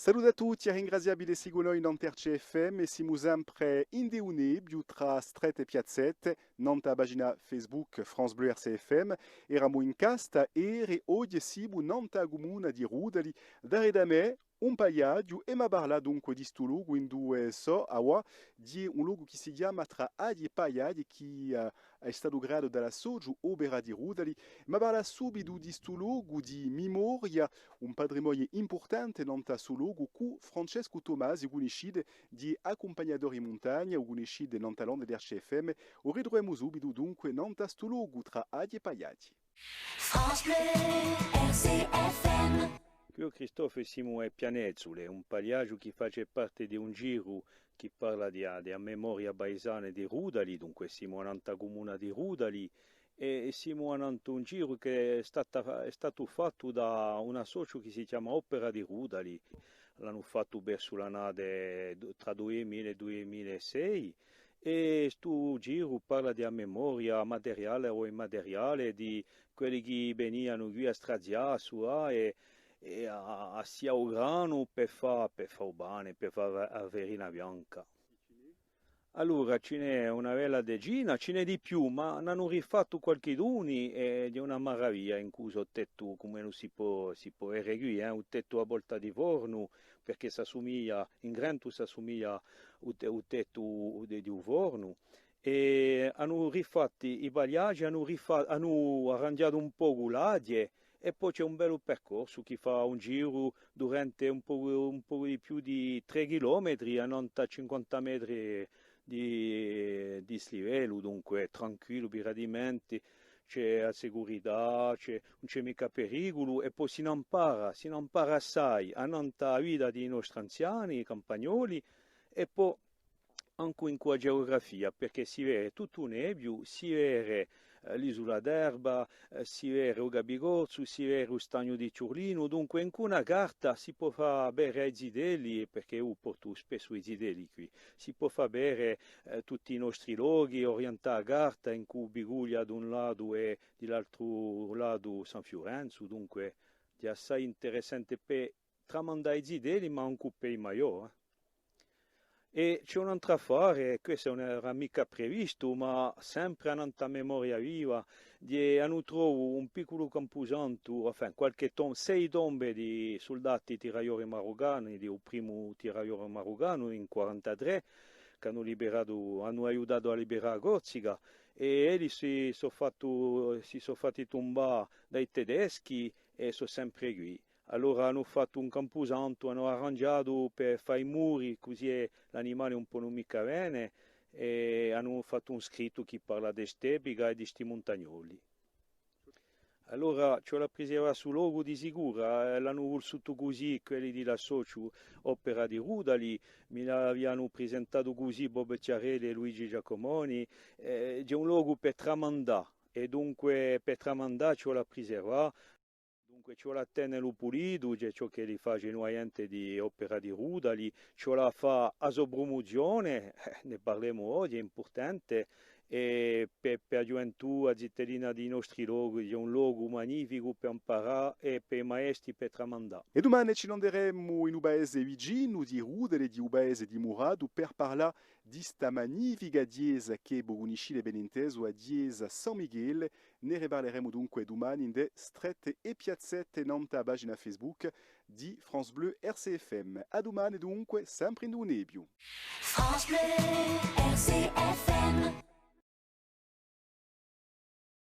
Salut a tutti e ringraziabili seguono in Nanterce FM e siamo sempre in Deunebbiu tra Stret e Piazzette, nanta pagina Facebook France Bleu RCFM, eravamo in casta e oggi siamo nanta comuna di Rudali, da me un paio e ma parla dunque di sto luogo in due so awa di un luogo che si chiama tra Adi e Paiadi che è stato grado dalla Soju Opera di Rudali, ma parla subito di sto luogo di memoria un patrimonio importante nanta sto luogo cu Francesco Tomasi uniscide di accompagnatori in montagna uniscide nanta lande d'RCFM o ridroemo subito dunque nanta sto luogo tra Adi e Paiadi. France Bleu, RCFM. Io Cristoforo siamo a Pianezzule, un pagliaggio che fa parte di un giro che parla di memoria paesana di Rudali, dunque siamo in comune di Rudali e siamo in un giro che è stato fatto da una socio che si chiama Opera di Rudali, l'hanno fatto verso l'annata tra 2000 e 2006 e questo giro parla di memoria materiale o immateriale di quelli che venivano qui a straziare e a sia o grano per fare bene, per fare a verina bianca. Allora, ce n'è una bella decina, ce n'è di più, ma ne hanno rifatto qualche duni ed è una meraviglia in cui il tetto, come non si può eseguire, un tetto a volta di forno, perché si assomiglia, in grande si assomiglia al tetto di un forno. E hanno rifatto i bagliaggi, hanno arrangiato un po' guladie e poi c'è un bello percorso che fa un giro durante un po' di più di 3 km a 50 metri di slivello, dunque tranquillo, piradimenti, c'è la sicurezza, non c'è mica pericolo e poi si impara assai a non la vita dei nostri anziani, i campagnoli e poi anche in qua geografia, perché si vede tutto un nebbio, si vede l'isola d'Erba, si vede il Gabigozzo, si vede lo stagno di Ciurlino, dunque in una carta si può fare bere i zidelli, perché io porto spesso i zidelli qui, si può fare bere tutti i nostri luoghi, orientare la carta in cui Biguglia da un lato e dall'altro lato San Fiorenzo, dunque è assai interessante per tramandare i zidelli, ma anche per i maggiori. E c'è un'altra affare, questo non era mica previsto, ma sempre a memoria viva, hanno trovato un piccolo camposanto, enfin, 6 tombe di soldati tiragliori marocani, del primo tiragliore marocano in 1943, che hanno aiutato a liberare Corsica, e essi si sono fatti tombare dai tedeschi e sono sempre qui. Allora hanno fatto un camposanto, hanno arrangiato per fare i muri, così l'animale un po' non mica bene, e hanno fatto un scritto che parla di stepica e di sti montagnoli. Allora, ce l'ha presa sul logo di sicura, l'hanno voluto così, quelli di la Socio Opera di Rudali, mi l'avevano presentato così Bob Ciarelli e Luigi Giacomoni, c'è un logo per tramandare, e dunque per tramandare ce l'ha presa. Dunque, c'ho la tenere pulito, c'è ciò che li fa genuinamente di Opera di Rudali, c'ho la fa a promozione, ne parliamo oggi, è importante, e per la gioventù, a cittadina dei nostri luoghi, è un luogo magnifico per imparare e per i maestri per tramandare. E domani ci landeremo in un paese vicino di Rudali e di un paese di Murado per parlare di sta magnifica chiesa che unisce ben inteso a chiesa San Miguel. Ne riparleremo dunque domani in de strette e piazzette nanta pagina Facebook di France Bleu RCFM. A domani dunque, sempre in un nebbio. France Bleu.